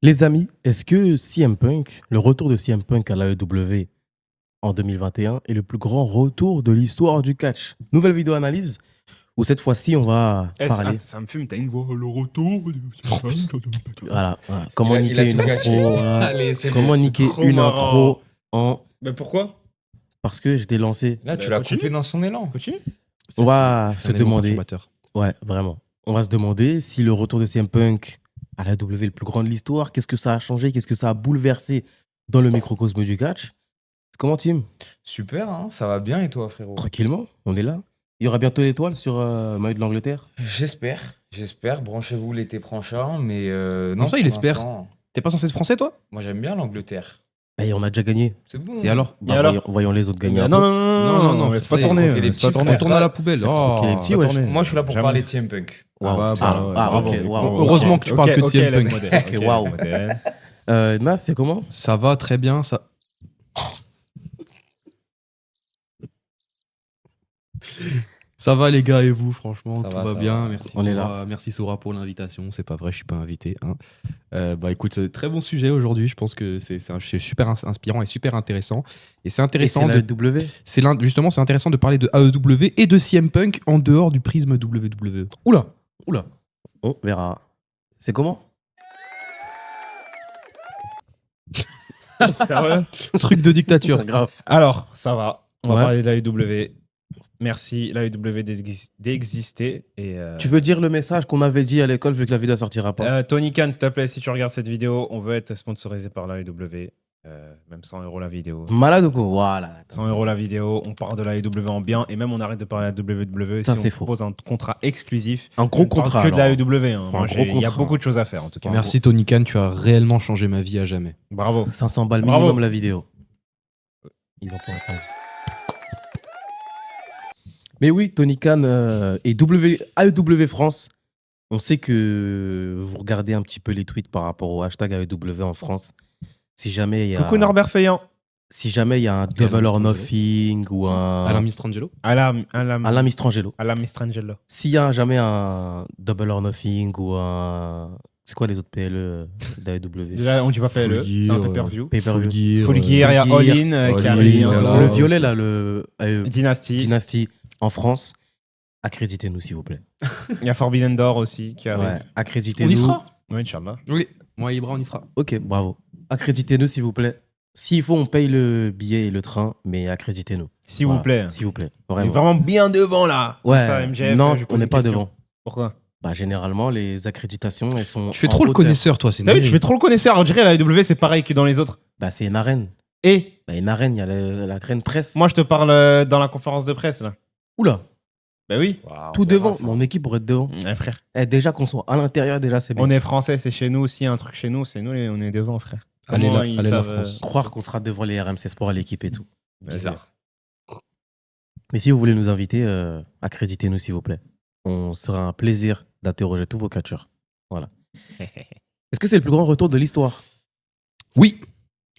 Les amis, est-ce que CM Punk, le retour de CM Punk à l'AEW en 2021 est le plus grand retour de l'histoire du catch? Nouvelle vidéo analyse où cette fois-ci on va parler. Ça me fume, t'as une voix, le retour. Voilà, comment Il a niquer tout une gâché. intro. Voilà. Allez, c'est Comment bon. niquer trop une marrant. intro en. Mais pourquoi? Parce que j'étais lancé. Là, tu Bah, l'as continue. coupé dans son élan. Continue. On va se un élément demander. perturbateur. Ouais, vraiment. On va se demander si le retour de CM Punk à la W est le plus grand de l'histoire. Qu'est-ce que ça a changé? Qu'est-ce que ça a bouleversé dans le microcosme du catch? Comment, Tim? Super, hein, ça va bien et toi, frérot? Tranquillement, on est là. Il y aura bientôt l'étoile sur Maillot de l'Angleterre. J'espère. Branchez-vous l'été prochain, mais non. ça, il pour espère. l'instant, T'es pas censé être français, toi? Moi, j'aime bien l'Angleterre. Et on a déjà gagné. C'est bon. Et alors? Bah, Et alors voyons les autres gagner. un Non, peu. non, laisse pas ça y est, tourner. les Laisse petits pas tourner. frères. Retourne à la poubelle. tranquille, les petits, pas ouais. tourner. Moi, je suis là pour Jamais. parler de CM Punk. Waouh. Ah, Ok, bravo. waouh. Heureusement que tu parles que de CM Punk. Ok, waouh. Nas, c'est comment? Ça va très bien, ça. Ça va les gars et vous, franchement, Ça tout va, va ça bien. va. Merci, On est Sora, merci Sora pour l'invitation. C'est pas vrai, je suis pas invité. Hein. Bah écoute, c'est un très bon sujet aujourd'hui. Je pense que c'est super inspirant et super intéressant. Et c'est Et intéressant c'est la de, W. justement, c'est intéressant de parler de AEW et de CM Punk en dehors du prisme WWE. Oula. On verra. C'est comment? Sérieux? Truc de dictature. Grave. Alors, ça va. On va Ouais. parler de l'AEW. Merci l'AEW d'exister. Et Tu veux dire le message qu'on avait dit à l'école vu que la vidéo sortira pas? Tony Khan, s'il te plaît, si tu regardes cette vidéo, on veut être sponsorisé par l'AEW. Même 100 € la vidéo. Malade ou quoi? Voilà. 100 € la vidéo, on parle de l'AEW en bien et même on arrête de parler de la WWE Ça, si c'est on faux. propose un contrat exclusif. Un gros On parle contrat. que de alors. l'AEW. Hein. Faut un Moi, gros il y a contrat. beaucoup de choses à faire en tout cas. Merci Tony Khan, tu as réellement changé ma vie à jamais. Bravo. 500 balles Bravo. minimum la vidéo. Ils ont pas entendu. Mais oui, Tony Khan et AEW France, on sait que vous regardez un petit peu les tweets par rapport au hashtag AEW en France. Si jamais il y a, Coucou Norbert Feillant. si jamais il y a un Double or Nothing ou un Alain Mistrangelo. Alain Mistrangelo. Alain Mistrangelo. S'il y a jamais un Double or Nothing ou un... C'est quoi les autres PLE d'AEW? Déjà, on dit pas PLE, Full c'est un Gear, pay-per-view. Pay-per-view. Full Gear, il y a Full Gear, All In qui All In, arrive voilà. bientôt. Le violet là, le Dynasty. Dynasty en France, accréditez-nous s'il vous plaît. Il y a Forbidden Door aussi qui arrive. Ouais, On y accréditez-nous. sera? Oui, Inch'Allah. Oui, moi et Ibra, on y sera. Ok, bravo. Accréditez-nous s'il vous plaît. S'il faut, on paye le billet et le train, mais accréditez-nous. S'il Voilà, vous plaît. S'il vous plaît. On est Vraiment. vraiment bien devant là. Ouais. Comme ça, MJF, non, je lui pose on n'est une pas question. devant. Pourquoi? Bah, généralement, les accréditations, elles sont. Tu fais en trop le hauteur. connaisseur, toi. C'est T'as vu, une tu fais trop le connaisseur. On dirait la AEW, c'est pareil que dans les autres. Bah, c'est une arène. Et Bah, une arène, il y a la graine presse. moi, je te parle dans la conférence de presse là. Oula, Bah oui. tout devant. Mon équipe pourrait être devant. Frère. Déjà qu'on soit à l'intérieur, déjà, c'est bien. On est français, c'est chez nous. S'il y a un truc chez nous, c'est nous, on est devant, frère. Allez, Comment là, ils allez, la savent, France. Croire qu'on sera devant les RMC Sport à l'équipe et tout. Bizarre. Mais si vous voulez nous inviter, accréditez-nous s'il vous plaît. On sera un plaisir d'interroger tous vos catcheurs. Voilà. Est-ce que c'est le plus grand retour de l'histoire? Oui,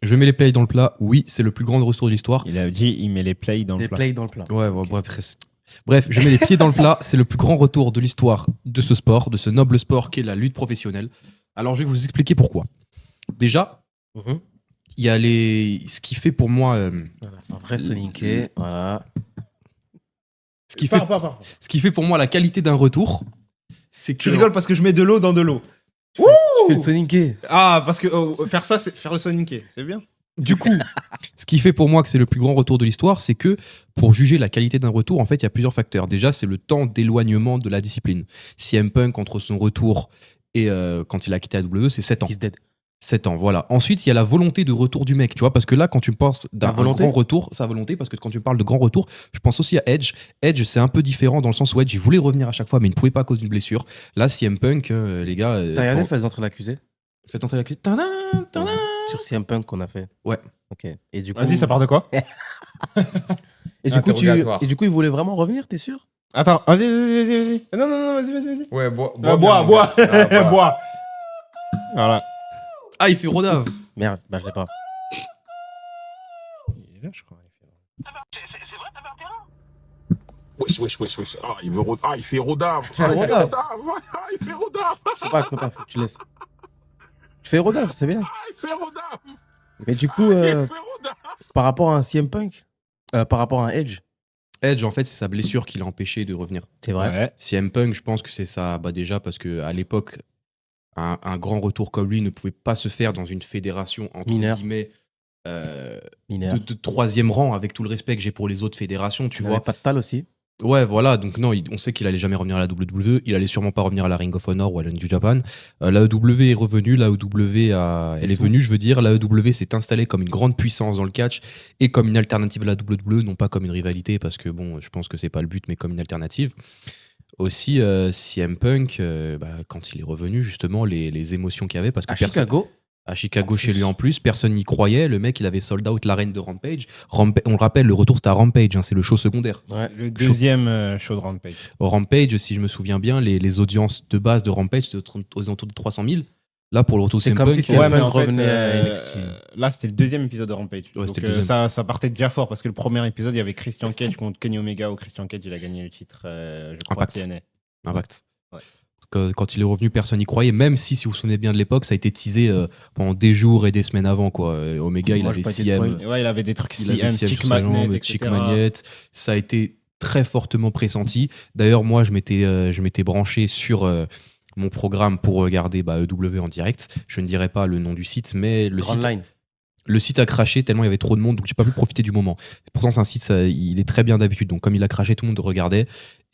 je mets les plays dans le plat. Oui, c'est le plus grand retour de l'histoire. Il a dit, il met les plays dans le Les plat. plays dans le plat. Ouais, bref, je mets les pieds dans le plat. C'est le plus grand retour de l'histoire de ce sport, de ce noble sport qu'est la lutte professionnelle. Alors, je vais vous expliquer pourquoi. Déjà, Mhm. il y a ce qui fait pour moi, Voilà. Un vrai Sonic. Voilà. ce qui fait pour moi la qualité d'un retour, c'est que Tu rigoles parce que je mets de l'eau dans de l'eau. Tu fais le Sonic. Ah, parce que faire ça, c'est faire le Sonic. C'est bien. du coup, ce qui fait pour moi que c'est le plus grand retour de l'histoire, c'est que pour juger la qualité d'un retour, en fait, il y a plusieurs facteurs. Déjà, c'est le temps d'éloignement de la discipline. CM Punk entre son retour et quand il a quitté AEW, c'est 7 ans. He's dead. 7 ans, voilà. Ensuite, il y a la volonté de retour du mec, tu vois, parce que là, quand tu me penses d'un La volonté grand retour, sa volonté, parce que quand tu me parles de grand retour, je pense aussi à Edge. Edge, c'est un peu différent dans le sens où Edge, il voulait revenir à chaque fois, mais il ne pouvait pas à cause d'une blessure. Là, CM Punk, les gars... T'as regardé le Faites entrer l'accusé Faites entrer la clé. Tadam, tadam. sur CM Punk qu'on a fait? Ouais. Ok. Et du coup, Vas-y, ça part de quoi? et du coup, Interrogatoire. il voulait vraiment revenir, t'es sûr? Attends, vas-y. Non, vas-y. Ouais, bois. Bois. Ah, Bois. Voilà. Ah, il fait Rodave. Merde, bah je l'ai pas. Il est là, je crois. Wesh. Ah, il fait rodave. Ah, rodave. Il fait rodave. Je peux pas, faut que tu laisses. Tu fais Rodaf, c'est bien. Ah, il fait Roda. Mais du coup, Il fait Roda. par rapport à un CM Punk, par rapport à un Edge, Edge, en fait, c'est sa blessure qui l'a empêché de revenir. c'est vrai. Ouais. CM Punk, je pense que c'est ça. Bah déjà, parce qu'à l'époque, un grand retour comme lui ne pouvait pas se faire dans une fédération, entre Mineure. guillemets, euh, Mineur. de troisième rang, avec tout le respect que j'ai pour les autres fédérations, tu Tu vois. vois. Pas de tal aussi. Ouais, voilà, donc non, on sait qu'il allait jamais revenir à la WWE, il allait sûrement pas revenir à la Ring of Honor ou à la New Japan. La EW est revenue, elle est venue, je veux dire, la EW s'est installée comme une grande puissance dans le catch et comme une alternative à la WWE, non pas comme une rivalité, parce que bon, je pense que c'est pas le but, mais comme une alternative. Aussi, CM Punk, quand il est revenu, justement, les émotions qu'il y avait, parce que À Chicago, à Chicago chez lui en plus, personne n'y croyait. Le mec, il avait sold out l'arène de Rampage. On le rappelle, le retour c'était à Rampage, hein, c'est le show secondaire. ouais. Le deuxième show de Rampage. Au Rampage, si je me souviens bien, les audiences de base de Rampage c'était aux alentours de 300 000. Là, pour le retour C'est CM comme Punk, si CM Ouais, mais Punk en fait, revenait à NXT. là, c'était le deuxième épisode de Rampage. Ouais, Donc, c'était le deuxième. ça partait déjà fort parce que le premier épisode, il y avait Christian Cage contre Kenny Omega où Christian Cage, il a gagné le titre, je crois, Impact. TNA. Impact. Ouais. Quand il est revenu, personne n'y croyait, même si vous vous souvenez bien de l'époque, ça a été teasé pendant des jours et des semaines avant. Quoi. Omega, il Moi, avait j'ai pas été CM. spoil. Et ouais, il avait des trucs Il avait CM, CM Chick sur sa Magnet, jambe, etc. Chick Magnet. Ça a été très fortement pressenti. D'ailleurs, moi, je m'étais branché sur mon programme pour regarder EW en direct. Je ne dirai pas le nom du site, mais le site a craché tellement il y avait trop de monde, donc j'ai pas pu profiter du moment. Pourtant, c'est un site, il est très bien d'habitude. Donc, comme il a craché, tout le monde regardait.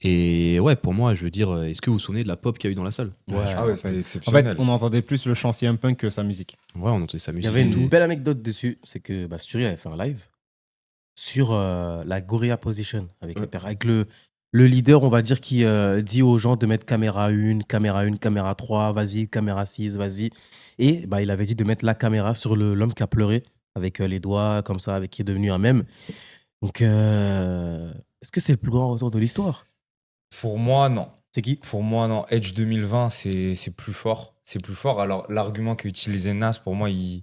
Et ouais, pour moi, je veux dire, est-ce que vous vous souvenez de la pop qu'il y a eu dans la salle? Ouais. Ah ouais, c'était En fait, exceptionnel. on entendait plus le chant CM Punk que sa musique. Ouais, on entendait sa Il y musique. avait une belle anecdote dessus, c'est que Sturi avait fait un live sur la Gorilla Position avec, avec le leader, on va dire, qui dit aux gens de mettre caméra 1, caméra 3, vas-y, caméra 6, vas-y. Et il avait dit de mettre la caméra sur l'homme qui a pleuré avec les doigts comme ça, avec qui est devenu un mème. Donc, est-ce que c'est le plus grand retour de l'histoire? Pour moi, non. C'est qui? Pour moi, non. Edge 2020, c'est plus fort. C'est plus fort. Alors, l'argument qu'a utilisé Nas, pour moi, il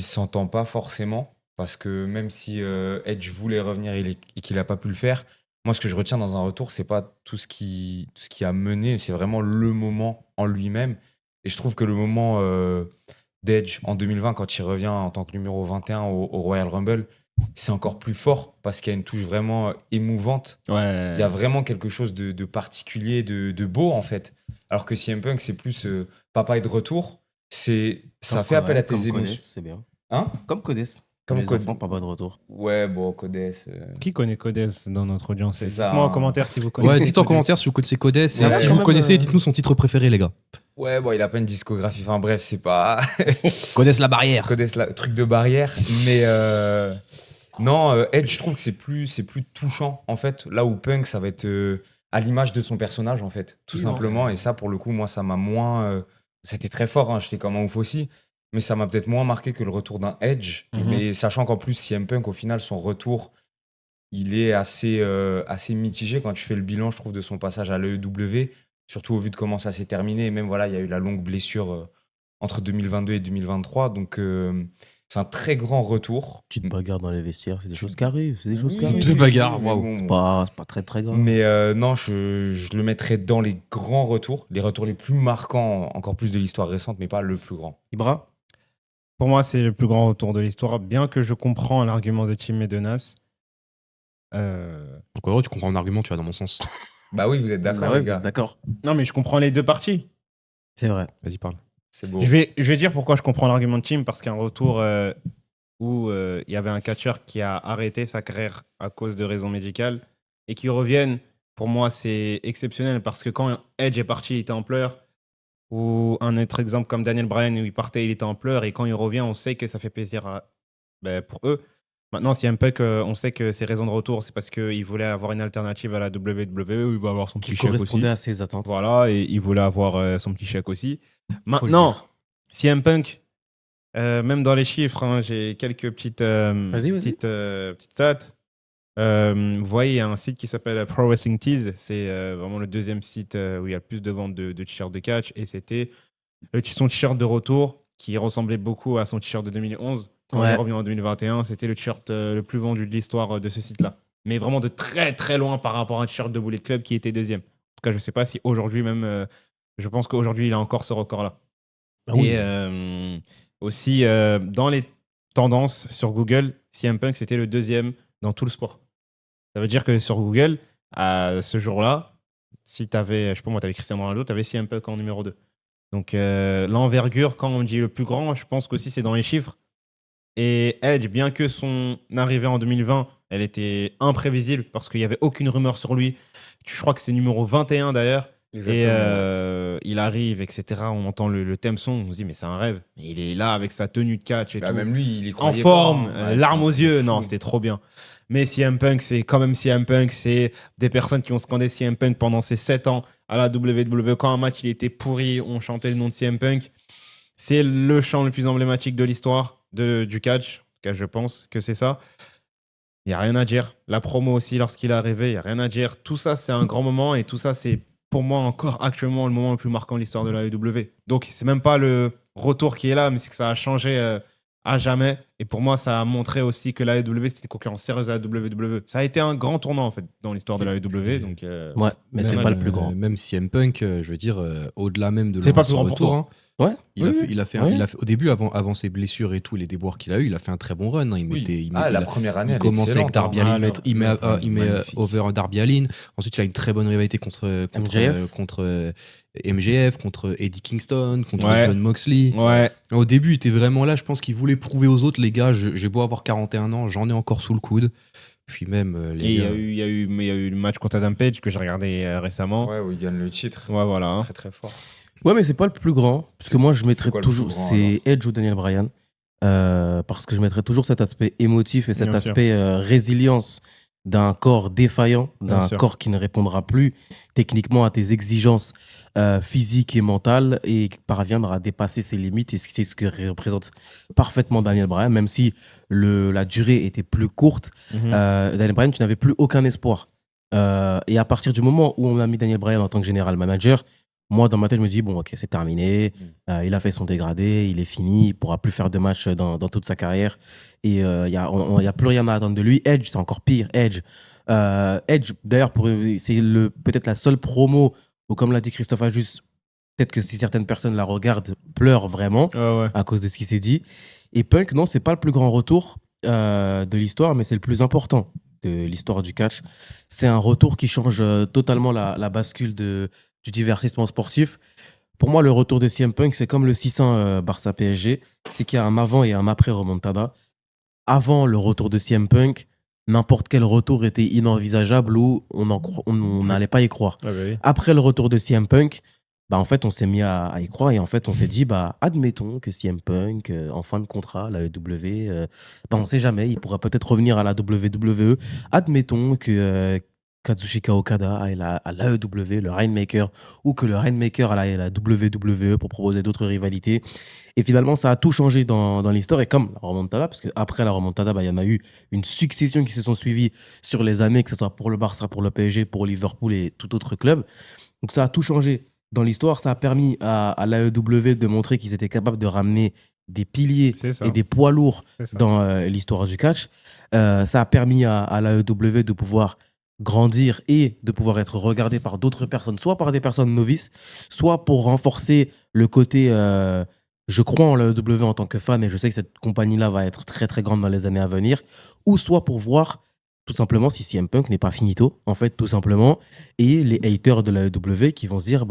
s'entend pas forcément. Parce que même si Edge voulait revenir et qu'il n'a pas pu le faire, moi, ce que je retiens dans un retour, c'est pas tout ce qui a mené, c'est vraiment le moment en lui-même. Et je trouve que le moment d'Edge en 2020, quand il revient en tant que numéro 21 au Royal Rumble, c'est encore plus fort parce qu'il y a une touche vraiment émouvante. Ouais. Il y a vraiment quelque chose de particulier, de beau en fait. Alors que CM Punk, c'est plus papa est de retour. Ça fait appel à tes émotions. Codes, c'est bien. Hein? Comme Codes. Comme Les Codes. enfants, papa de retour. Ouais, bon, Codes. Qui connaît Codes dans notre audience? C'est ça, Dites-moi en hein. commentaire si vous connaissez. Ouais, dites en Codes. commentaire si vous connaissez Codes. Et Ouais, si quand vous même, connaissez, dites-nous son titre préféré, les gars. Ouais, bon, il a pas une discographie. Enfin bref, c'est pas. Codes la barrière. Codes, truc de barrière. Mais non, Edge, je trouve que c'est plus touchant en fait. Là où Punk, ça va être à l'image de son personnage en fait, tout Oui, simplement. Et ça, pour le coup, moi, ça m'a moins. C'était très fort, hein, j'étais comme un ouf aussi. Mais ça m'a peut-être moins marqué que le retour d'un Edge. Mhm. Mais sachant qu'en plus, CM Punk, au final, son retour, il est assez mitigé quand tu fais le bilan, je trouve, de son passage à l'AEW. Surtout au vu de comment ça s'est terminé. Et même, voilà, il y a eu la longue blessure entre 2022 et 2023. Donc, c'est un très grand retour. Tu te bagarres dans les vestiaires, c'est des choses qui arrivent. C'est des choses qui Oui, arrivent. Deux bagarres, mais waouh. bon, C'est pas très très grave. Mais non, je le mettrais dans les grands retours, les retours les plus marquants, encore plus de l'histoire récente, mais pas le plus grand. Ibra? Pour moi, c'est le plus grand retour de l'histoire, bien que je comprends l'argument de Tim et de Nas. Donc, ouais, tu comprends mon argument, tu vas dans mon sens. Bah oui, vous êtes d'accord, Ah ouais, les vous gars. êtes d'accord. Non, mais je comprends les deux parties. C'est vrai. Vas-y, parle. C'est beau. Je vais dire pourquoi je comprends l'argument de Tim, parce qu'un retour où il y avait un catcheur qui a arrêté sa carrière à cause de raisons médicales et qui revienne, pour moi, c'est exceptionnel parce que quand Edge est parti, il était en pleurs. Ou un autre exemple comme Daniel Bryan, où il partait, il était en pleurs. Et quand il revient, on sait que ça fait plaisir pour eux. Maintenant, si un peu on sait que ses raisons de retour, c'est parce qu'il voulait avoir une alternative à la WWE où il va avoir son Qui petit chèque aussi. correspondait à ses attentes. Voilà, et il voulait avoir son petit chèque aussi. Maintenant, CM Punk, même dans les chiffres, hein, j'ai quelques petites petites stats. Vous voyez, il y a un site qui s'appelle Pro Wrestling Tees. C'est vraiment le deuxième site où il y a le plus de ventes de t-shirts de catch. Et c'était son t-shirt de retour qui ressemblait beaucoup à son t-shirt de 2011. Quand il est revenu en 2021, c'était le t-shirt le plus vendu de l'histoire de ce site-là. Mais vraiment de très très loin par rapport à un t-shirt de Bullet Club qui était deuxième. En tout cas, je ne sais pas si aujourd'hui même... je pense qu'aujourd'hui, il a encore ce record-là. Et aussi, dans les tendances sur Google, CM Punk, c'était le 2e dans tout le sport. Ça veut dire que sur Google, à ce jour-là, si tu avais, je sais pas moi, tu avais Cristiano Ronaldo, tu avais CM Punk en numéro 2. Donc l'envergure, quand on dit le plus grand, je pense qu'aussi c'est dans les chiffres. Et Edge, bien que son arrivée en 2020, elle était imprévisible parce qu'il n'y avait aucune rumeur sur lui. Je crois que c'est numéro 21 d'ailleurs. Et il arrive, etc. On entend le thème son, on se dit mais c'est un rêve. Et il est là avec sa tenue de catch et tout. Même lui, il y En croyait forme, pas, hein. larmes aux yeux. Fou. Non, c'était trop bien. Mais CM Punk, c'est quand même CM Punk. C'est des personnes qui ont scandé CM Punk pendant ces 7 ans à la WWE. Quand un match il était pourri, on chantait le nom de CM Punk. C'est le chant le plus emblématique de l'histoire du catch. En tout cas, je pense que c'est ça. Il n'y a rien à dire. La promo aussi, lorsqu'il est arrivé, il n'y a rien à dire. Tout ça, c'est un grand moment. Et tout ça, c'est pour moi encore actuellement le moment le plus marquant de l'histoire de la AEW. Donc, c'est même pas le retour qui est là, mais c'est que ça a changé à jamais. Et pour moi, ça a montré aussi que la AEW, c'était une concurrence sérieuse à la WWE. Ça a été un grand tournant, en fait, dans l'histoire de la AEW. Donc, ouais, mais c'est pas le plus grand. Même CM Punk, je veux dire, au-delà même de c'est pas le plus son grand pour retour, toi. Ouais. Il a fait, au début, avant ses blessures et tous les déboires qu'il a eu, il a fait un très bon run. Hein. La première année, il elle commence avec Darby Allin, il met magnifique. over Darby Allin. Ensuite, il a une très bonne rivalité contre MJF, contre Eddie Kingston, contre John Moxley. Ouais. Au début, il était vraiment là. Je pense qu'il voulait prouver aux autres, les gars, j'ai beau avoir 41 ans, j'en ai encore sous le coude. Puis même. Il y a eu le match contre Adam Page que j'ai regardé récemment. Ouais, où il gagne le titre. Ouais, voilà. Très très fort. Ouais, mais c'est pas le plus grand. Parce que moi, je mettrais quoi le toujours. plus grand, C'est Edge ou Daniel Bryan. Parce que je mettrais toujours cet aspect émotif et cet Bien sûr. aspect résilience d'un corps défaillant, Bien d'un sûr. corps qui ne répondra plus techniquement à tes exigences physiques et mentales et qui parviendra à dépasser ses limites. Et c'est ce que représente parfaitement Daniel Bryan, même si la durée était plus courte. Daniel Bryan, tu n'avais plus aucun espoir. Et à partir du moment où on a mis Daniel Bryan en tant que général manager, moi, dans ma tête, je me dis, bon, ok, c'est terminé. Il a fait son dégradé, il est fini, il ne pourra plus faire de match dans toute sa carrière. Et il n'y a plus rien à attendre de lui. Edge, c'est encore pire. Edge, d'ailleurs, c'est peut-être la seule promo où, comme l'a dit Christophe Ajus, peut-être que si certaines personnes la regardent, pleurent vraiment à cause de ce qui s'est dit. Et Punk, non, c'est pas le plus grand retour de l'histoire, mais c'est le plus important de l'histoire du catch. C'est un retour qui change totalement la bascule du divertissement sportif. Pour moi, le retour de CM Punk, c'est comme le 600 Barça PSG, c'est qu'il y a un avant et un après remontada. Avant le retour de CM Punk, n'importe quel retour était inenvisageable ou on n'allait pas y croire. Après le retour de CM Punk, en fait, on s'est mis à y croire et en fait, on s'est dit, admettons que CM Punk, en fin de contrat, la AEW, on ne sait jamais, il pourra peut-être revenir à la WWE. Admettons que Kazuchika Okada aille à l'AEW, le Rainmaker, ou que le Rainmaker aille à la WWE pour proposer d'autres rivalités. Et finalement, ça a tout changé dans l'histoire. Et comme la remontada, parce qu'après la remontada, il y en a eu une succession qui se sont suivies sur les années, que ce soit pour le Barça, pour le PSG, pour Liverpool et tout autre club. Donc ça a tout changé dans l'histoire. Ça a permis à l'AEW de montrer qu'ils étaient capables de ramener des piliers et des poids lourds dans l'histoire du catch. Ça a permis à l'AEW de pouvoir grandir et de pouvoir être regardé par d'autres personnes, soit par des personnes novices, soit pour renforcer le côté je crois en l'AEW en tant que fan et je sais que cette compagnie-là va être très très grande dans les années à venir, ou soit pour voir tout simplement si CM Punk n'est pas finito, en fait, tout simplement, et les haters de l'AEW qui vont se dire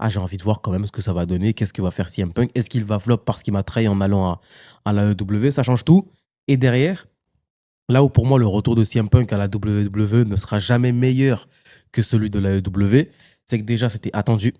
j'ai envie de voir quand même ce que ça va donner, qu'est-ce que va faire CM Punk, est-ce qu'il va flop parce qu'il m'a trahi en allant à l'AEW, ça change tout. Et derrière, là où pour moi le retour de CM Punk à la WWE ne sera jamais meilleur que celui de la AEW, c'est que déjà c'était attendu.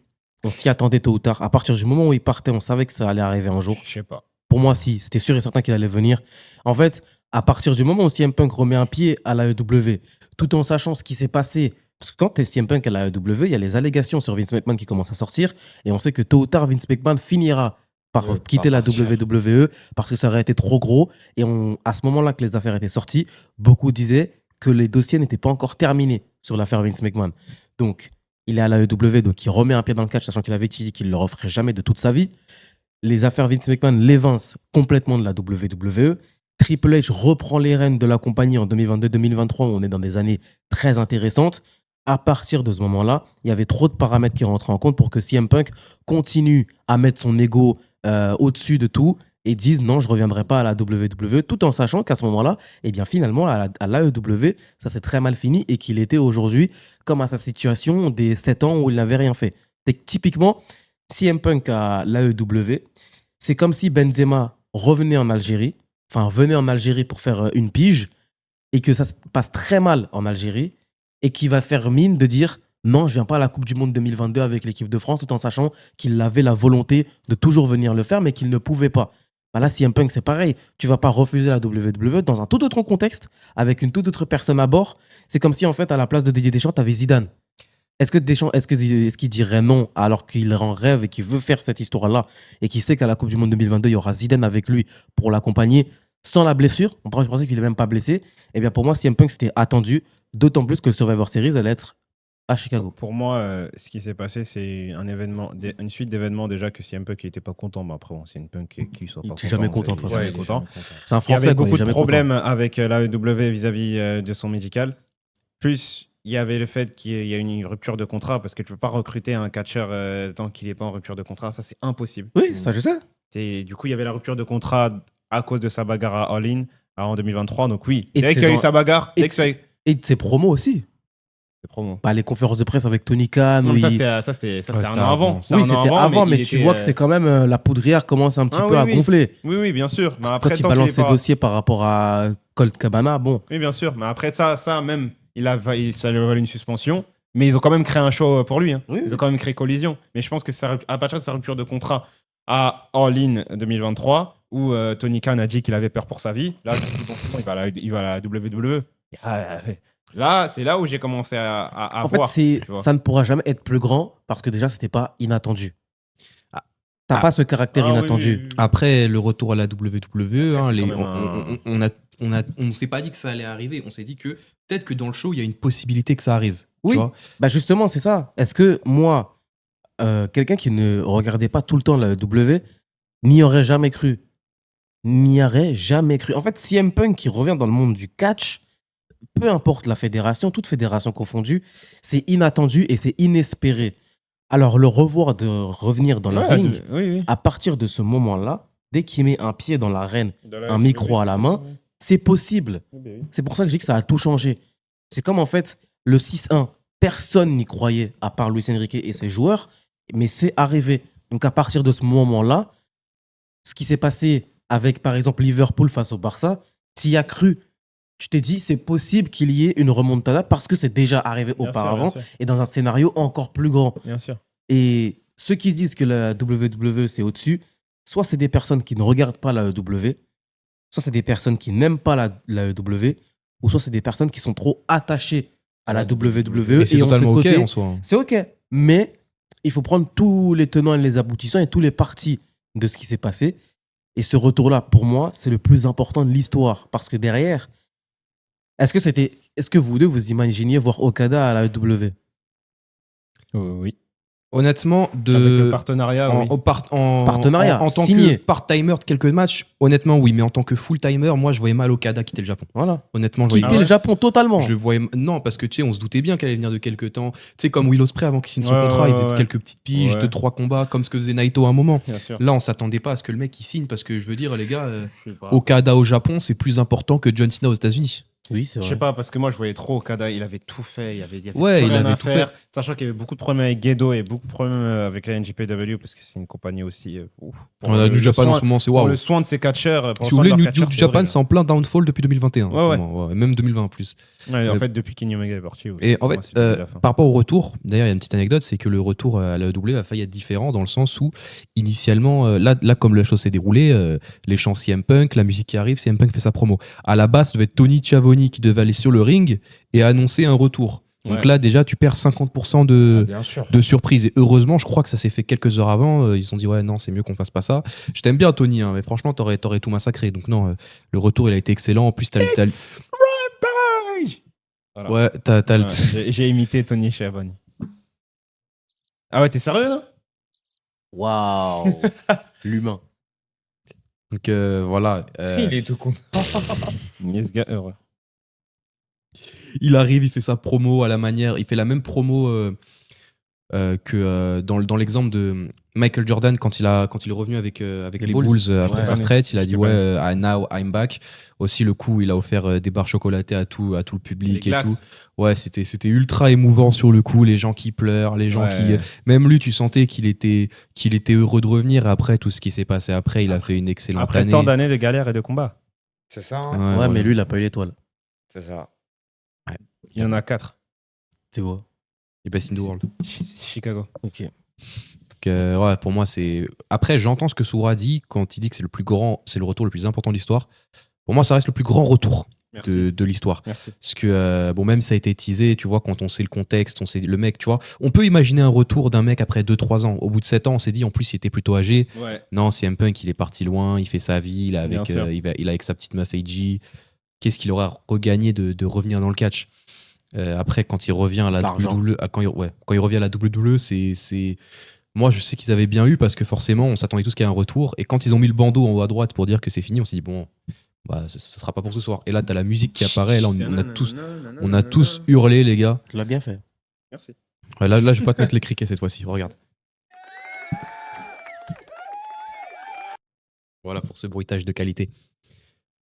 On s'y attendait tôt ou tard. À partir du moment où il partait, on savait que ça allait arriver un jour. Je sais pas. Pour moi, si, c'était sûr et certain qu'il allait venir. En fait, à partir du moment où CM Punk remet un pied à la AEW, tout en sachant ce qui s'est passé, parce que quand tu es CM Punk à la AEW, il y a les allégations sur Vince McMahon qui commencent à sortir, et on sait que tôt ou tard, Vince McMahon finira par quitter la WWE parce que ça aurait été trop gros. Et à ce moment-là que les affaires étaient sorties, beaucoup disaient que les dossiers n'étaient pas encore terminés sur l'affaire Vince McMahon. Donc, il est à la AEW, donc il remet un pied dans le catch, sachant qu'il avait dit qu'il ne le referait jamais de toute sa vie. Les affaires Vince McMahon l'évincent complètement de la WWE. Triple H reprend les rênes de la compagnie en 2022-2023, où on est dans des années très intéressantes. À partir de ce moment-là, il y avait trop de paramètres qui rentraient en compte pour que CM Punk continue à mettre son ego au-dessus de tout et disent non, je ne reviendrai pas à la WWE, tout en sachant qu'à ce moment-là, eh bien, finalement, à l'AEW, ça s'est très mal fini et qu'il était aujourd'hui comme à sa situation des 7 ans où il n'avait rien fait. Typiquement, CM Punk à l'AEW, c'est comme si Benzema venait en Algérie pour faire une pige et que ça se passe très mal en Algérie et qui va faire mine de dire non, je viens pas à la Coupe du Monde 2022 avec l'équipe de France, tout en sachant qu'il avait la volonté de toujours venir le faire, mais qu'il ne pouvait pas. Bah là, CM Punk, c'est pareil. Tu vas pas refuser la WWE dans un tout autre contexte, avec une toute autre personne à bord. C'est comme si, en fait, à la place de Didier Deschamps, tu avais Zidane. Est-ce qu'il dirait non alors qu'il en rêve et qu'il veut faire cette histoire-là et qu'il sait qu'à la Coupe du Monde 2022, il y aura Zidane avec lui pour l'accompagner sans la blessure? Je pensais qu'il n'est même pas blessé. Eh bien, pour moi, CM Punk, c'était attendu, d'autant plus que le Survivor Series allait être à Chicago. Pour moi, ce qui s'est passé, c'est une suite d'événements déjà que CM Punk n'était pas content. Mais après, bon, c'est une Punk qui soit pas content. Il n'est jamais content de toute façon. Jamais content. C'est un Français. Il y avait beaucoup de problèmes avec l'AEW vis-à-vis de son médical. Plus, il y avait le fait qu'il y a une rupture de contrat parce que tu ne peux pas recruter un catcheur tant qu'il n'est pas en rupture de contrat. Ça, c'est impossible. Oui, ça, je sais. Du coup, il y avait la rupture de contrat à cause de sa bagarre à All In en 2023. Donc oui, dès qu'il y a eu sa bagarre, et de ses promos aussi. Les conférences de presse avec Tony Khan. Non, ça, c'était un an avant. Oui, c'était avant, mais tu vois que c'est quand même la poudrière commence un petit peu à gonfler. Oui, bien sûr. Mais après, quand il balance ses dossiers par rapport à Colt Cabana, bon. Oui, bien sûr. Mais après ça même, ça lui a valu une suspension. Mais ils ont quand même créé un show pour lui. Ils ont quand même créé Collision. Mais je pense que à partir de sa rupture de contrat à All In 2023, où Tony Khan a dit qu'il avait peur pour sa vie, là, il va à la WWE. Là, c'est là où j'ai commencé à voir. En fait, ça ne pourra jamais être plus grand parce que déjà, c'était pas inattendu. T'as pas ce caractère inattendu. Oui. Après, le retour à la WWE, on ne s'est pas dit que ça allait arriver. On s'est dit que peut-être que dans le show, il y a une possibilité que ça arrive. Oui, justement, c'est ça. Est-ce que moi, quelqu'un qui ne regardait pas tout le temps la WWE, n'y aurait jamais cru? En fait, CM Punk qui revient dans le monde du catch, peu importe la fédération, toute fédération confondue, c'est inattendu et c'est inespéré. Alors, le revoir de revenir dans le ring, à partir de ce moment-là, dès qu'il met un pied dans l'arène, un micro à la main, c'est possible. C'est pour ça que je dis que ça a tout changé. C'est comme en fait le 6-1. Personne n'y croyait, à part Luis Enrique et ses joueurs, mais c'est arrivé. Donc, à partir de ce moment-là, ce qui s'est passé avec, par exemple, Liverpool face au Barça, tu y as cru. Tu t'es dit, c'est possible qu'il y ait une remontada parce que c'est déjà arrivé auparavant et dans un scénario encore plus grand. Bien sûr. Et ceux qui disent que la WWE, c'est au-dessus, soit c'est des personnes qui ne regardent pas la WWE, soit c'est des personnes qui n'aiment pas la WWE, ou soit c'est des personnes qui sont trop attachées à la WWE. Et c'est totalement OK en soi. C'est OK, mais il faut prendre tous les tenants et les aboutissants et tous les parties de ce qui s'est passé. Et ce retour-là, pour moi, c'est le plus important de l'histoire. Parce que derrière, est-ce que vous deux, vous imaginiez voir Okada à la WWE? Oui. Honnêtement, avec le partenariat, partenariat, en tant signé. que part-timer de quelques matchs, honnêtement, oui. Mais en tant que full-timer, moi, je voyais mal Okada quitter le Japon. Voilà. Honnêtement, je voyais quitter le Japon totalement. Je voyais... Non, parce que tu sais, on se doutait bien qu'elle allait venir de quelques temps. Tu sais, comme Will Ospreay avant qu'il signe son contrat, il faisait quelques petites piges, 2-3 combats, comme ce que faisait Naito à un moment. Là, on s'attendait pas à ce que le mec il signe, parce que je veux dire, les gars, Okada au Japon, c'est plus important que John Cena aux États-Unis. Oui, c'est vrai. Je sais pas, parce que moi je voyais trop Okada, il avait tout fait, il avait il avait tout fait. Sachant qu'il y avait beaucoup de problèmes avec Gedo et beaucoup de problèmes avec la NJPW parce que c'est une compagnie aussi. On a New Japan en ce moment, c'est waouh. Pour le soin de ses catcheurs. Si vous voulez, New Japan, c'est en plein downfall depuis 2021. Ouais. Même 2020 en plus. En fait, depuis Kenny Omega est parti. Et en fait, par rapport au retour, d'ailleurs, il y a une petite anecdote, c'est que le retour à la WWE a failli être différent dans le sens où, initialement, là comme la chose s'est déroulée, les chants CM Punk, la musique qui arrive, CM Punk fait sa promo. À la base, ça devait être Tony Schiavone qui devait aller sur le ring et annoncer un retour. Donc là, déjà, tu perds 50% de surprise. Et heureusement, je crois que ça s'est fait quelques heures avant. Ils se sont dit, ouais, non, c'est mieux qu'on fasse pas ça. Je t'aime bien, Tony, mais franchement, t'aurais tout massacré. Donc non, le retour, il a été excellent. En plus, t'as Rampage. Voilà. Ouais, j'ai imité Tony Schiavone. Ah ouais, t'es sérieux là? Waouh. L'humain. Donc voilà. Il est tout content. Yes, gars, heureux. Il arrive, il fait sa promo à la manière. Il fait la même promo que dans l'exemple Michael Jordan, quand il est revenu avec les Bulls après Ouais. sa retraite, il a Je dit l'ai ouais, now I'm back. Aussi, le coup, il a offert des barres chocolatées à tout le public Les et tout. glaces. Ouais, c'était ultra émouvant sur le coup. Les gens qui pleurent, les gens Ouais. même lui, tu sentais qu'il était heureux de revenir. Après tout ce qui s'est passé après, il a fait une excellente Après année. tant d'années de galère et de combat. C'est ça, hein. Ouais, Ouais, voilà. mais lui, il a pas eu l'étoile. C'est ça. Il y en a 4. Tu vois. Il Best in the World. Chicago. Ok. Donc, ouais, pour moi, c'est. Après, j'entends ce que Soura dit quand il dit que c'est le retour le plus important de l'histoire. Pour moi, ça reste le plus grand retour Merci. de l'histoire. Merci. Parce que, bon, même ça a été teasé, tu vois, quand on sait le contexte, on sait le mec, tu vois. On peut imaginer un retour d'un mec après 2-3 ans. Au bout de 7 ans, on s'est dit, en plus, il était plutôt âgé. Ouais. Non, CM Punk, il est parti loin, il fait sa vie, il est avec, Bien sûr. il est avec sa petite meuf AJ. Qu'est-ce qu'il aura regagné de revenir dans le catch? Après, quand il revient à la L'argent. WWE, quand il revient à la WWE, c'est. Moi, je sais qu'ils avaient bien eu parce que forcément, on s'attendait tous qu'il y ait un retour. Et quand ils ont mis le bandeau en haut à droite pour dire que c'est fini, on s'est dit, bon, bah, ce sera pas pour ce soir. Et là, t'as la musique qui apparaît. Là, on a tous hurlé, les gars. Tu l'as bien fait. Merci. Ouais, là, je vais pas te mettre les criquets cette fois-ci. Regarde. Voilà pour ce bruitage de qualité.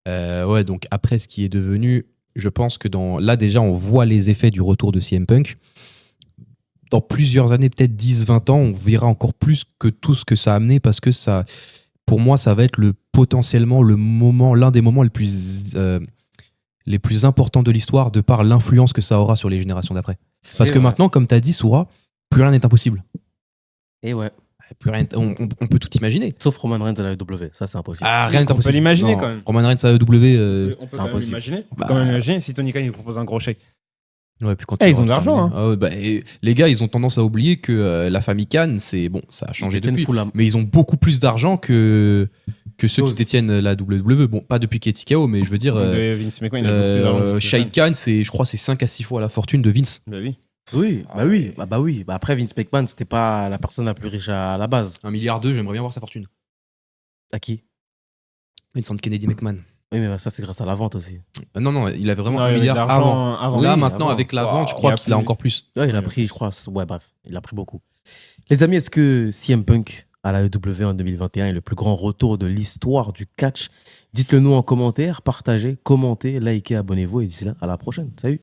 Ouais, donc après, ce qui est devenu, je pense que là, déjà, on voit les effets du retour de CM Punk. Dans plusieurs années, peut-être 10-20 ans, on verra encore plus que tout ce que ça a amené parce que ça, pour moi, ça va être potentiellement l'un des moments les plus importants de l'histoire de par l'influence que ça aura sur les générations d'après. Parce que maintenant, comme tu as dit, Soura, plus rien n'est impossible. Et ouais. Plus rien, on peut tout imaginer. Sauf Roman Reigns à la WWE. Ça, c'est impossible. Ah, Si, rien n'est on peut impossible. l'imaginer Non, quand même. Roman Reigns à AEW. On peut c'est quand même impossible. imaginer. On peut Bah, quand même imaginer si Tony Khan il propose un gros chèque. Ouais, puis quand Eh, tu ils ont de auras l'argent, terminé. Ah ouais, bah, et les gars, ils ont tendance à oublier que la famille Khan, c'est bon, ça a changé depuis. Mais ils ont beaucoup plus d'argent que ceux qui détiennent la WWE. Bon, pas depuis Katie KO, mais je veux dire, Vince McMahon, il a beaucoup plus d'argent que Shahid Khan, je crois, c'est 5 à 6 fois la fortune de Vince. Bah oui. Oui, Ah bah oui, ouais. bah oui. Bah après, Vince McMahon, c'était pas la personne la plus riche à la base. 1,2 milliard, j'aimerais bien voir sa fortune. À qui? Vincent Kennedy McMahon. Oui, mais ça, c'est grâce à la vente aussi. Non, il avait vraiment Non, 1 il avait de milliard avant. l'argent avant. Là, Oui, maintenant, avant. avec la vente, je Waouh, crois il a qu'il a plus. encore plus. Ouais, il a pris, je crois. Ouais, bref, il a pris beaucoup. Les amis, est-ce que CM Punk à la AEW en 2021 est le plus grand retour de l'histoire du catch? Dites-le nous en commentaire, partagez, commentez, likez, abonnez-vous et d'ici là, à la prochaine. Salut!